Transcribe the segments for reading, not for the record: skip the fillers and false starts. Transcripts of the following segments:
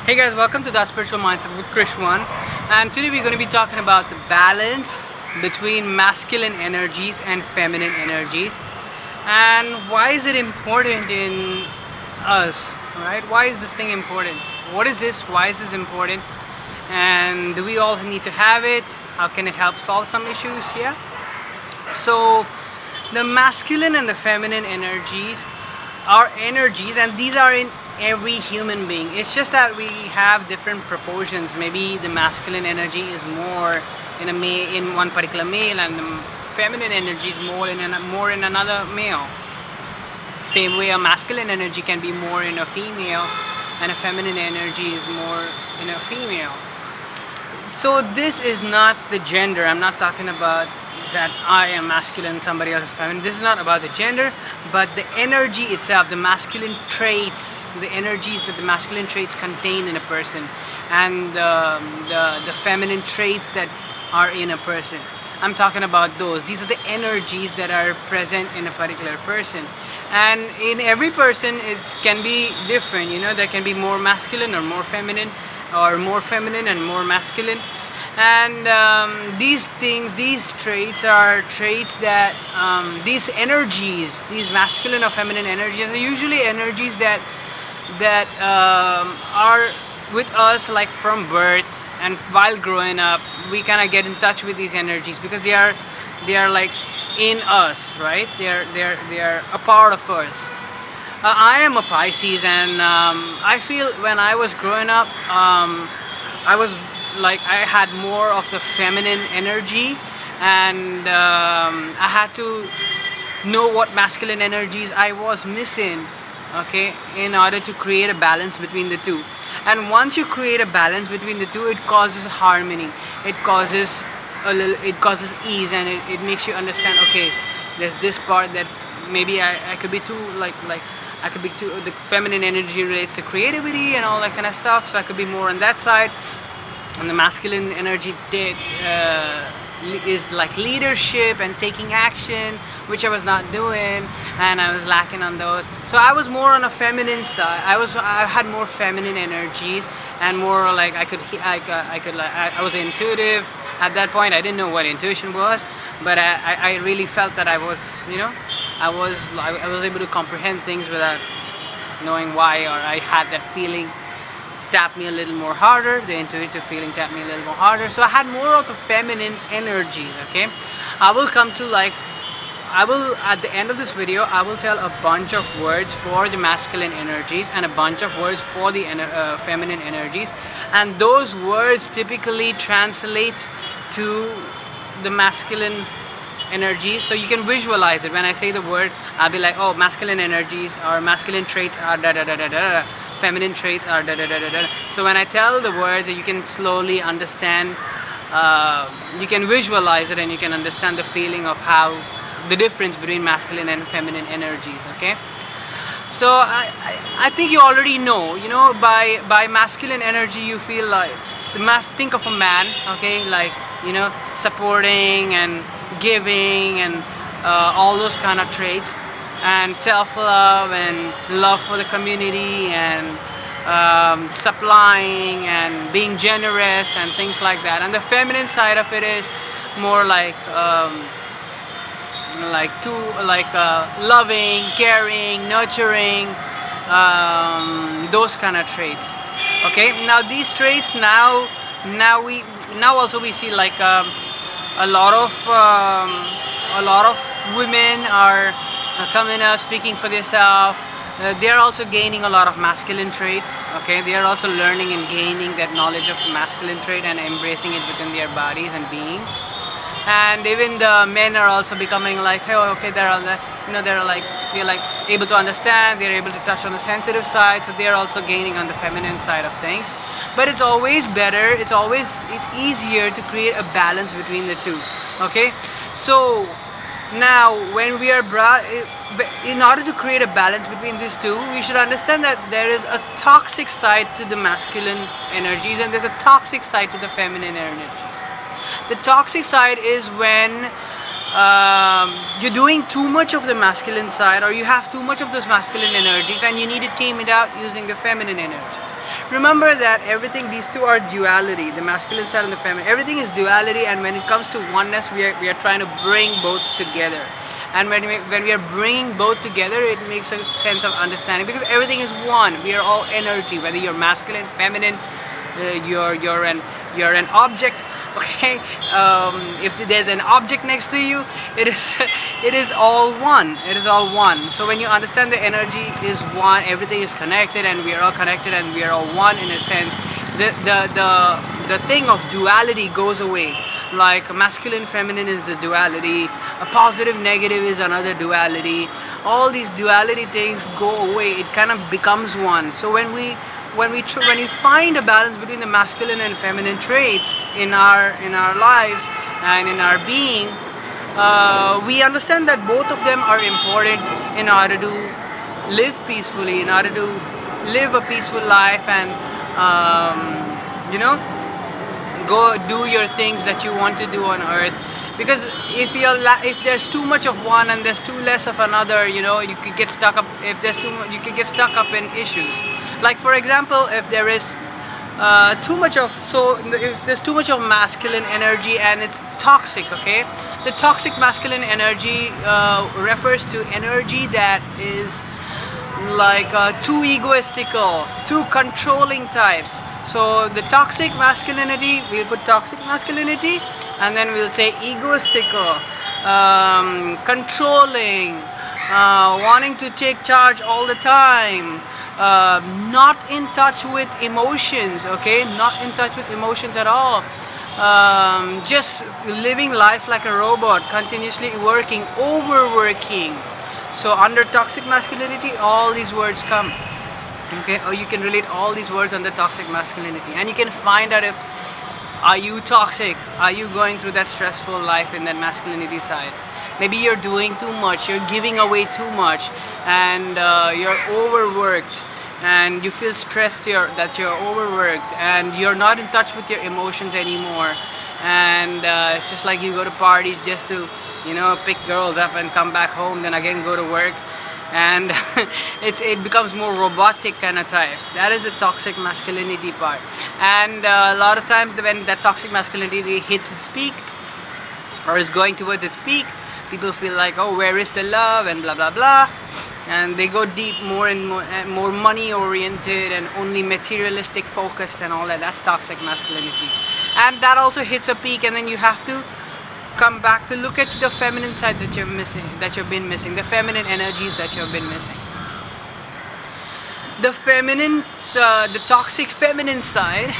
Hey guys, welcome to the Spiritual Mindset with Krishwan, and today we're going to be talking about the balance between masculine energies and feminine energies, and why is it important in us, right? Why is this thing important? What is this? Why is this important? And do we all need to have it? How can it help solve some issues? Yeah. So the masculine and the feminine energies are energies, and these are in every human being. It's just that we have different proportions. Maybe the masculine energy is more in in one particular male, and the feminine energy is more in another male. Same way, a masculine energy can be more in a female, and a feminine energy is more in a female. So this is not the gender. I'm not talking about that I am masculine, somebody else is feminine. This is not about the gender, but the energy itself, the masculine traits, the energies that the masculine traits contain in a person, and the feminine traits that are in a person. I'm talking about those. These are the energies that are present in a particular person. And in every person, it can be different. You know, there can be more masculine or more feminine, or more feminine and more masculine. And these traits are traits that these energies, these masculine or feminine energies, are usually energies that are with us like from birth, and while growing up, we kind of get in touch with these energies because they are like in us, right? They are a part of us. I am a Pisces, and I feel when I was growing up, I had more of the feminine energy, and I had to know what masculine energies I was missing, okay, in order to create a balance between the two. And once you create a balance between the two, it causes harmony. It causes ease, and it makes you understand. Okay, there's this part that maybe I could be too I could be too. The feminine energy relates to creativity and all that kind of stuff, so I could be more on that side. And the masculine energy is like leadership and taking action, which I was not doing, and I was lacking on those. So I was more on a feminine side. I had more feminine energies, and more like I was intuitive. At that point, I didn't know what intuition was, but I really felt that I was, I was able to comprehend things without knowing why, or I had that feeling tap me a little more harder. The intuitive feeling tapped me a little more harder. So I had more of the feminine energies. Okay, I will at the end of this video, I will tell a bunch of words for the masculine energies and a bunch of words for the feminine energies, and those words typically translate to the masculine energies, so you can visualize it. When I say the word, I'll be like, oh, masculine energies or masculine traits are da da da da da, feminine traits are da da da da da. So when I tell the words, you can slowly understand, you can visualize it, and you can understand the feeling of how the difference between masculine and feminine energies. Okay, so I think you already know, by masculine energy you feel like think of a man, okay, like, supporting and giving and all those kind of traits, and self-love and love for the community, and supplying and being generous and things like that. And the feminine side of it is more like loving, caring, nurturing, those kind of traits. Okay, now these traits now also we see like a lot of women are coming up, speaking for themselves. They are also gaining a lot of masculine traits. Okay, they are also learning and gaining that knowledge of the masculine trait and embracing it within their bodies and beings. And even the men are also becoming like, hey, okay, they're able to understand. They're able to touch on the sensitive side, so they're also gaining on the feminine side of things. But it's always better. It's easier to create a balance between the two. Okay, so now when we are in order to create a balance between these two, we should understand that there is a toxic side to the masculine energies, and there's a toxic side to the feminine energies. The toxic side is when you're doing too much of the masculine side, or you have too much of those masculine energies, and you need to tame it out using the feminine energies. Remember that everything, these two are duality, the masculine side and the feminine. Everything is duality, and when it comes to oneness, we are trying to bring both together. And when we are bringing both together, it makes a sense of understanding, because everything is one. We are all energy, whether you're masculine, feminine, you're an object. Okay, if there's an object next to you, it is it is all one. It is all one. So when you understand the energy is one, everything is connected, and we are all connected, and we are all one in a sense. The thing of duality goes away. Like masculine, feminine is the duality. A positive, negative is another duality. All these duality things go away. It kind of becomes one. So when we find a balance between the masculine and feminine traits in our lives and in our being, we understand that both of them are important in order to live peacefully, in order to live a peaceful life, and go do your things that you want to do on earth. Because if there's too much of one and there's too less of another, you could get stuck up. If there's too much, you could get stuck up in issues. Like for example, if there is if there's too much of masculine energy and it's toxic, okay? The toxic masculine energy refers to energy that is like too egoistical, too controlling types. So the toxic masculinity, we'll put toxic masculinity, and then we'll say egoistical, controlling, wanting to take charge all the time, not in touch with emotions, okay? Not in touch with emotions at all. Just living life like a robot, continuously working, overworking. So under toxic masculinity, all these words come. Okay, or you can relate all these words under toxic masculinity, and you can find out if are you toxic, are you going through that stressful life in that masculinity side. Maybe you're doing too much, you're giving away too much, and you're overworked, and you feel stressed that you're overworked, and you're not in touch with your emotions anymore, and it's just like you go to parties just to pick girls up and come back home, then again go to work, and it becomes more robotic kind of types. That is the toxic masculinity part. And a lot of times when that toxic masculinity hits its peak or is going towards its peak, people feel like, oh, where is the love, and blah blah blah, and they go deep, more and more money oriented and only materialistic focused and all that. That's toxic masculinity, and that also hits a peak, and then you have to come back to look at the feminine side that you've been missing, the feminine energies that you've been missing. The toxic feminine side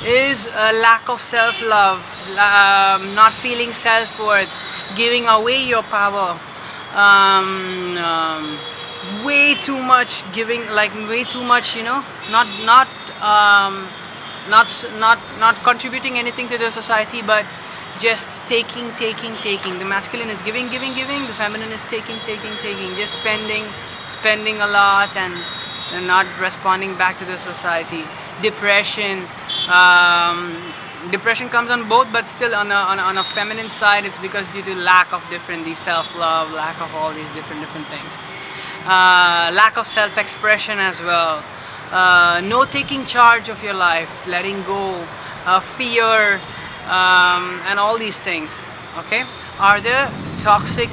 is a lack of self-love, not feeling self-worth, giving away your power, way too much giving, like way too much, not contributing anything to the society, but just taking. The masculine is giving, the feminine is taking, just spending a lot, and not responding back to the society. Depression comes on both, but still on a feminine side, it's because due to lack of these self-love, lack of all these different things, lack of self-expression as well, no taking charge of your life, letting go, fear, and all these things, okay, are the toxic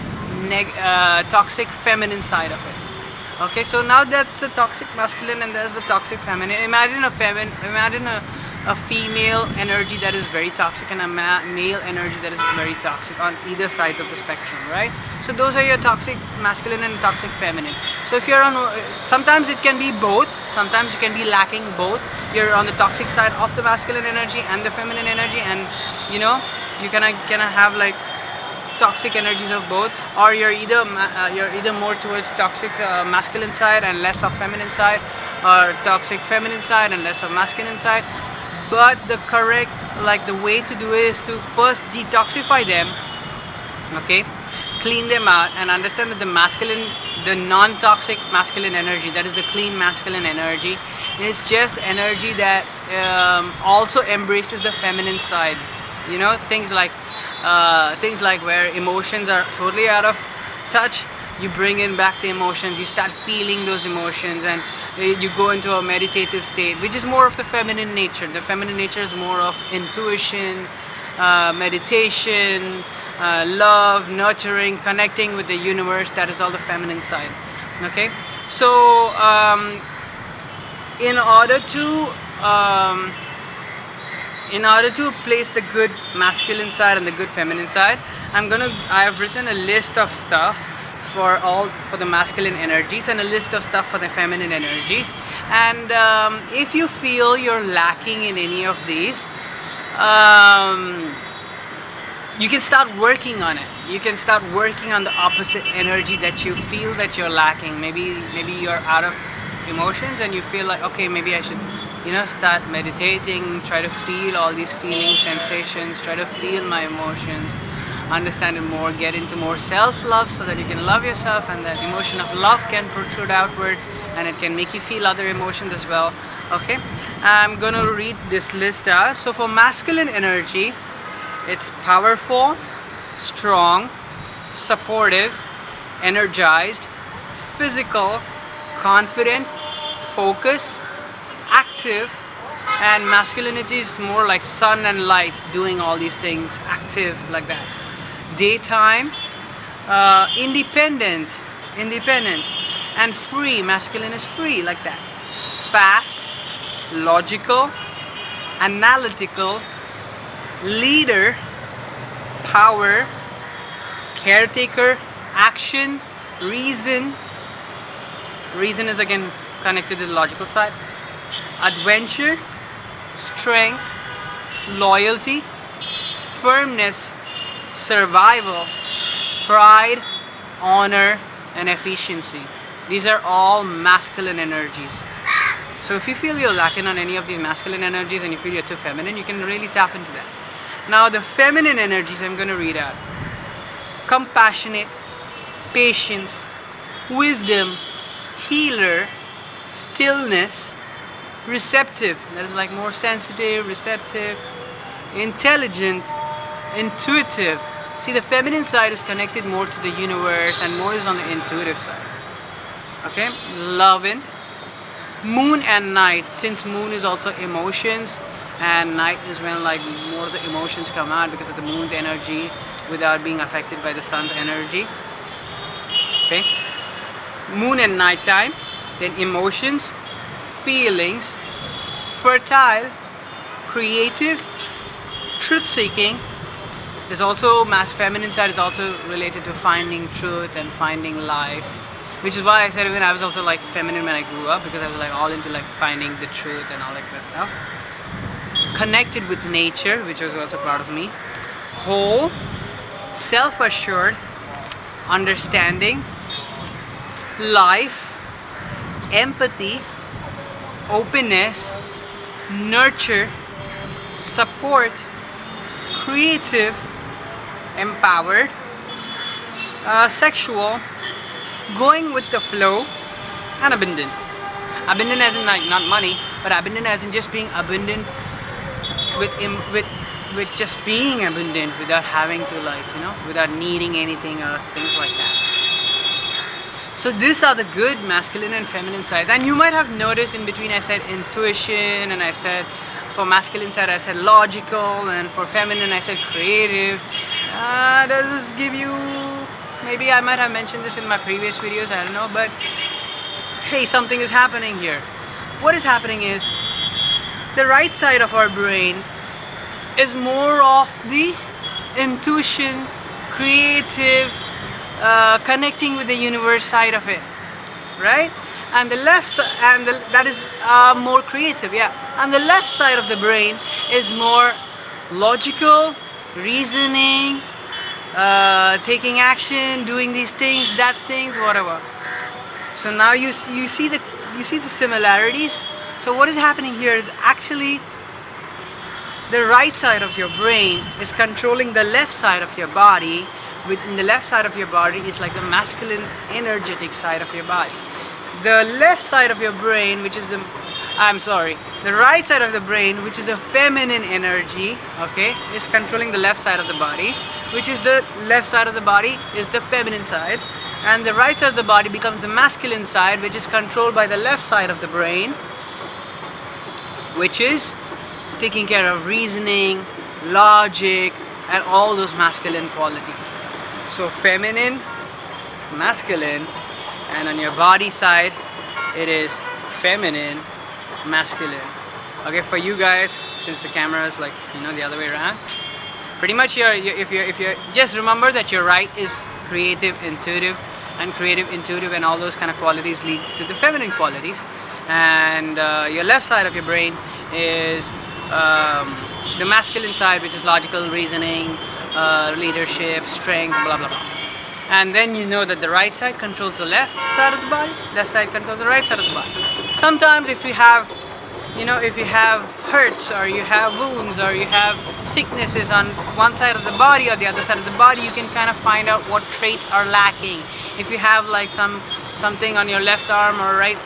feminine side of it. Okay, so now that's the toxic masculine and there's the toxic feminine. Imagine a female energy that is very toxic and a male energy that is very toxic on either sides of the spectrum, right? So those are your toxic masculine and toxic feminine. So if you're on, sometimes it can be both, sometimes you can be lacking both. You're on the toxic side of the masculine energy and the feminine energy, and you can have like toxic energies of both, or you're either more towards toxic masculine side and less of feminine side, or toxic feminine side and less of masculine side. But the correct, the way to do it is to first detoxify them, okay, clean them out, and understand that the non-toxic masculine energy, that is the clean masculine energy, is just energy that also embraces the feminine side. Things like where emotions are totally out of touch, you bring in back the emotions, you start feeling those emotions, and You go into a meditative state, which is more of the feminine nature. The feminine nature is more of intuition, meditation, love, nurturing, connecting with the universe. That is all the feminine side. Okay, so in order to place the good masculine side and the good feminine side, I have written a list of stuff for the masculine energies and a list of stuff for the feminine energies. And if you feel you're lacking in any of these, you can start working on it. You can start working on the opposite energy that you feel that you're lacking. Maybe you're out of emotions and you feel like, okay, maybe I should start meditating, try to feel all these feelings, sensations, try to feel my emotions, understand it more, get into more self-love so that you can love yourself, and that emotion of love can protrude outward and it can make you feel other emotions as well. Okay, I'm gonna read this list out. So for masculine energy, it's powerful, strong, supportive, energized, physical, confident, focused, active. And masculinity is more like sun and light, doing all these things, active like that. Daytime, independent, and free. Masculine is free like that. Fast, logical, analytical, leader, power, caretaker, action, reason. Reason is again connected to the logical side. Adventure, strength, loyalty, firmness, survival, pride, honor, and efficiency. These are all masculine energies. So if you feel you're lacking on any of these masculine energies and you feel you're too feminine, you can really tap into that. Now the feminine energies I'm going to read out. Compassionate, patience, wisdom, healer, stillness, receptive, that is like more sensitive, receptive, intelligent, intuitive. See, the feminine side is connected more to the universe and more is on the intuitive side. Okay, loving, moon and night, since moon is also emotions and night is when like more of the emotions come out because of the moon's energy without being affected by the sun's energy. Okay, moon and night time, then emotions, feelings, fertile, creative, truth-seeking. There's also feminine side is also related to finding truth and finding life, which is why I said even I was also like feminine when I grew up, because I was like all into like finding the truth and all that kind of stuff. Connected with nature, which was also part of me. Whole, self-assured, understanding, life, empathy, openness, nurture, support, creative, empowered, sexual, going with the flow, and abundant. Abundant as in like not money, but abundant as in just being abundant with just being abundant without having to like without needing anything or things like that. So these are the good masculine and feminine sides. And you might have noticed in between I said intuition, and I said for masculine side I said logical, and for feminine I said creative. Does this give you, maybe I might have mentioned this in my previous videos, I don't know, but hey, something is happening here. What is happening is the right side of our brain is more of the intuition, creative, connecting with the universe side of it, right? And the left side, that is more creative, yeah. And the left side of the brain is more logical, reasoning, taking action, doing these things, that things, whatever. So now you see the similarities. So what is happening here is actually the right side of your brain is controlling the left side of your body. Within the left side of your body is like the masculine energetic side of your body. The left side of your brain, which is the right side of the brain, which is the feminine energy, okay, is controlling the left side of the body, which is the left side of the body is the feminine side, and the right side of the body becomes the masculine side, which is controlled by the left side of the brain, which is taking care of reasoning, logic, and all those masculine qualities. So feminine, masculine, and on your body side it is feminine, masculine. Okay, for you guys, since the camera is like, you know, the other way around, pretty much if you're just remember that your right is creative, intuitive, and creative, intuitive, and all those kind of qualities lead to the feminine qualities, and your left side of your brain is the masculine side, which is logical, reasoning, leadership, strength, blah blah blah. And then you know that the right side controls the left side of the body, left side controls the right side of the body. Sometimes if you have, you know, if you have hurts, or you have wounds, or you have sicknesses on one side of the body or the other side of the body, you can kind of find out what traits are lacking. If you have like something on your left arm or right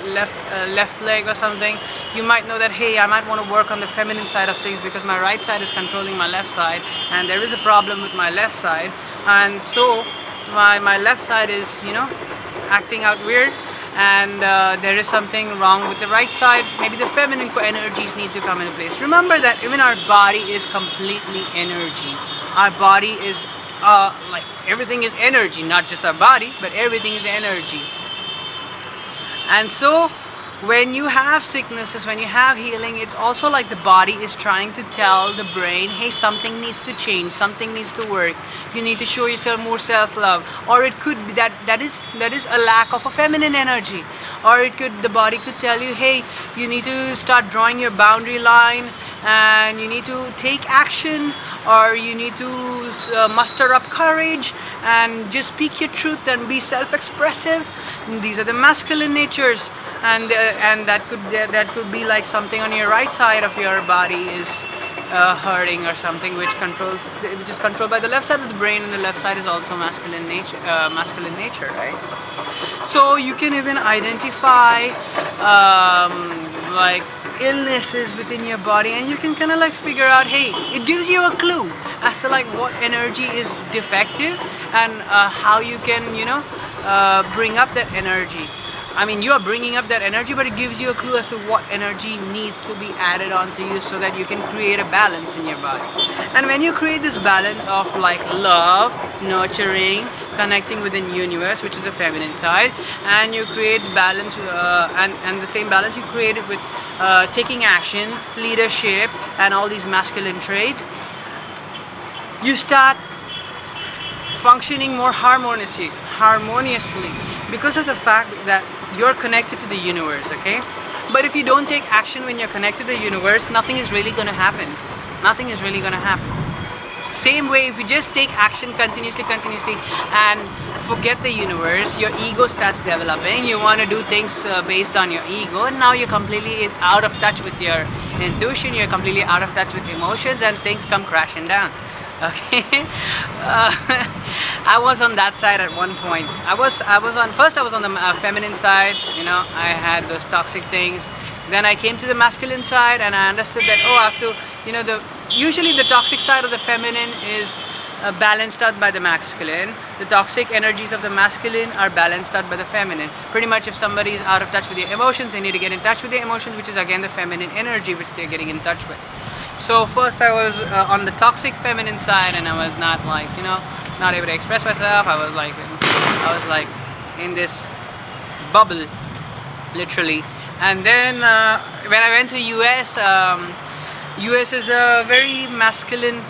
left leg or something, you might know that, hey, I might want to work on the feminine side of things because my right side is controlling my left side, and there is a problem with my left side, and so my left side is, you know, acting out weird, and there is something wrong with the right side. Maybe the feminine energies need to come into place. Remember that even our body is completely energy. Our body is like everything is energy, not just our body, but everything is energy. And so when you have sicknesses, when you have healing, it's also like the body is trying to tell the brain, hey, something needs to change, something needs to work, you need to show yourself more self-love. Or it could be that is a lack of a feminine energy. Or it could, the body could tell you, hey, you need to start drawing your boundary line, and you need to take action, or you need to muster up courage and just speak your truth and be self-expressive. These are the masculine natures, and that could be like something on your right side of your body is hurting, or something which is controlled by the left side of the brain, and the left side is also masculine nature, right? So you can even identify like illnesses within your body, and you can kind of like figure out, hey, it gives you a clue as to like what energy is defective, and how you can, you know, bring up that energy. I mean, you are bringing up that energy, but it gives you a clue as to what energy needs to be added onto you so that you can create a balance in your body. And when you create this balance of like love, nurturing, connecting with the universe, which is the feminine side, and you create balance, and the same balance you create it with taking action, leadership, and all these masculine traits, you start functioning more harmoniously because of the fact that you're connected to the universe, okay? But if you don't take action when you're connected to the universe, nothing is really going to happen. Nothing is really going to happen. Same way, if you just take action continuously and forget the universe, your ego starts developing. You want to do things based on your ego, and now you're completely out of touch with your intuition, you're completely out of touch with emotions, and things come crashing down. Okay, I was on that side at one point. I was on the feminine side. You know, I had those toxic things. Then I came to the masculine side, and I understood that, oh, I have to, you know, usually the toxic side of the feminine is balanced out by the masculine. The toxic energies of the masculine are balanced out by the feminine. Pretty much, if somebody is out of touch with their emotions, they need to get in touch with their emotions, which is again the feminine energy which they're getting in touch with. So first I was on the toxic feminine side, and I was not like, you know, not able to express myself. I was like in this bubble, literally. And then when I went to US, US is a very masculine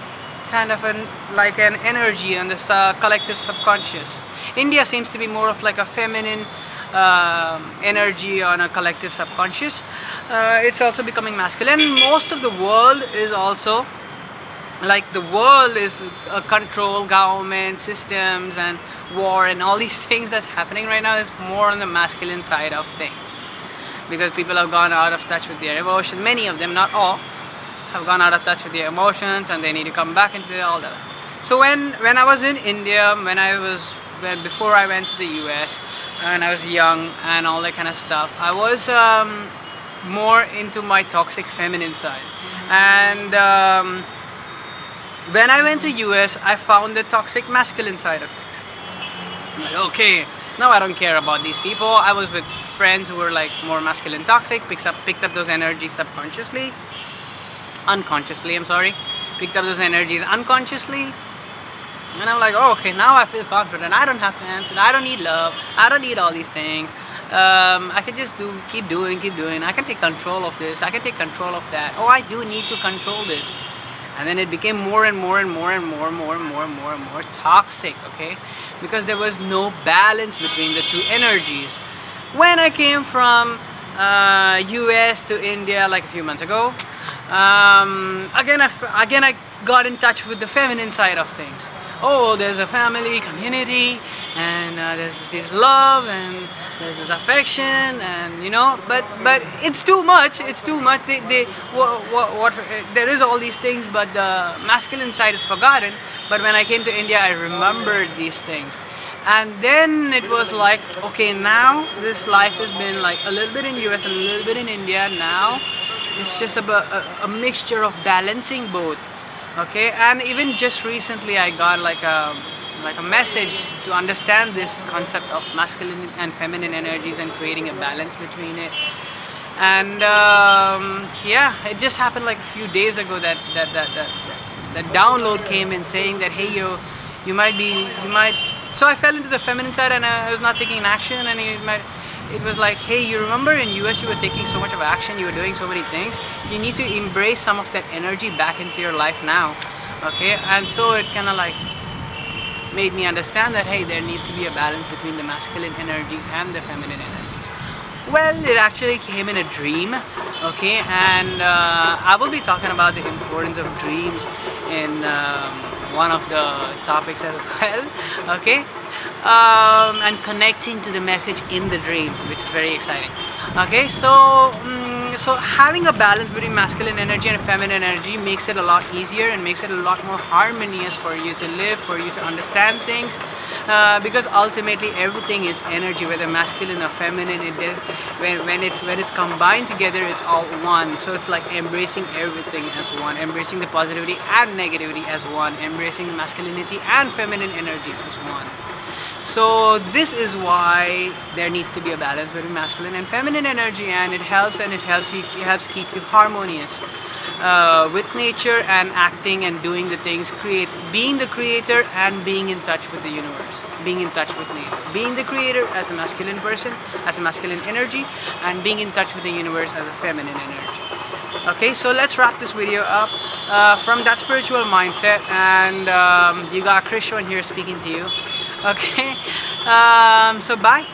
kind of an energy on this collective subconscious. India seems to be more of like a feminine energy on a collective subconscious. It's also becoming masculine. Most of the world is also like, the world is control, government, systems, and war, and all these things that's happening right now is more on the masculine side of things, because people have gone out of touch with their emotions. Many of them, not all, have gone out of touch with their emotions, and they need to come back into all that. So when I was in India, before I went to the US, and I was young and all that kind of stuff, I was more into my toxic feminine side. And when I went to US, I found the toxic masculine side of things. I'm like, okay, now I don't care about these people. I was with friends who were like more masculine toxic, picked up those energies subconsciously, unconsciously, I'm sorry, picked up those energies unconsciously. And I'm like, oh, okay, now I feel confident. I don't have to answer. I don't need love. I don't need all these things. I can just keep doing, keep doing. I can take control of this. I can take control of that. Oh, I do need to control this. And then it became more and more and more and more and more and more and more and more toxic, okay? Because there was no balance between the two energies. When I came from US to India like a few months ago, again I got in touch with the feminine side of things. Oh, there's a family, community, and there's this love, and there's this affection, and but it's too much. It's too much. What there is all these things, but the masculine side is forgotten. But when I came to India, I remembered these things, and then it was like, okay, now this life has been like a little bit in US and a little bit in India. Now it's just about a mixture of balancing both. Okay, and even just recently I got like a message to understand this concept of masculine and feminine energies and creating a balance between it. And yeah, it just happened like a few days ago that download came in saying that, hey, you might. So I fell into the feminine side and I was not taking action, and it was like, hey, you remember in US you were taking so much of action, you were doing so many things, you need to embrace some of that energy back into your life now. Okay, and so it kind of like made me understand that, hey, there needs to be a balance between the masculine energies and the feminine energies. Well, it actually came in a dream, okay, and I will be talking about the importance of dreams in one of the topics as well, okay, and connecting to the message in the dreams, which is very exciting. Okay, so having a balance between masculine energy and feminine energy makes it a lot easier and makes it a lot more harmonious for you to live, for you to understand things, because ultimately everything is energy, whether masculine or feminine. It is when it's combined together, it's all one. So it's like embracing everything as one, embracing the positivity and negativity as one, embracing the masculinity and feminine energies as one. So this is why there needs to be a balance between masculine and feminine energy, and it helps keep you harmonious with nature and acting and doing the things, being the creator and being in touch with the universe, being in touch with nature, being the creator as a masculine person, as a masculine energy, and being in touch with the universe as a feminine energy. Okay, so let's wrap this video up from that spiritual mindset, and you got Krishwan here speaking to you. Okay, so bye.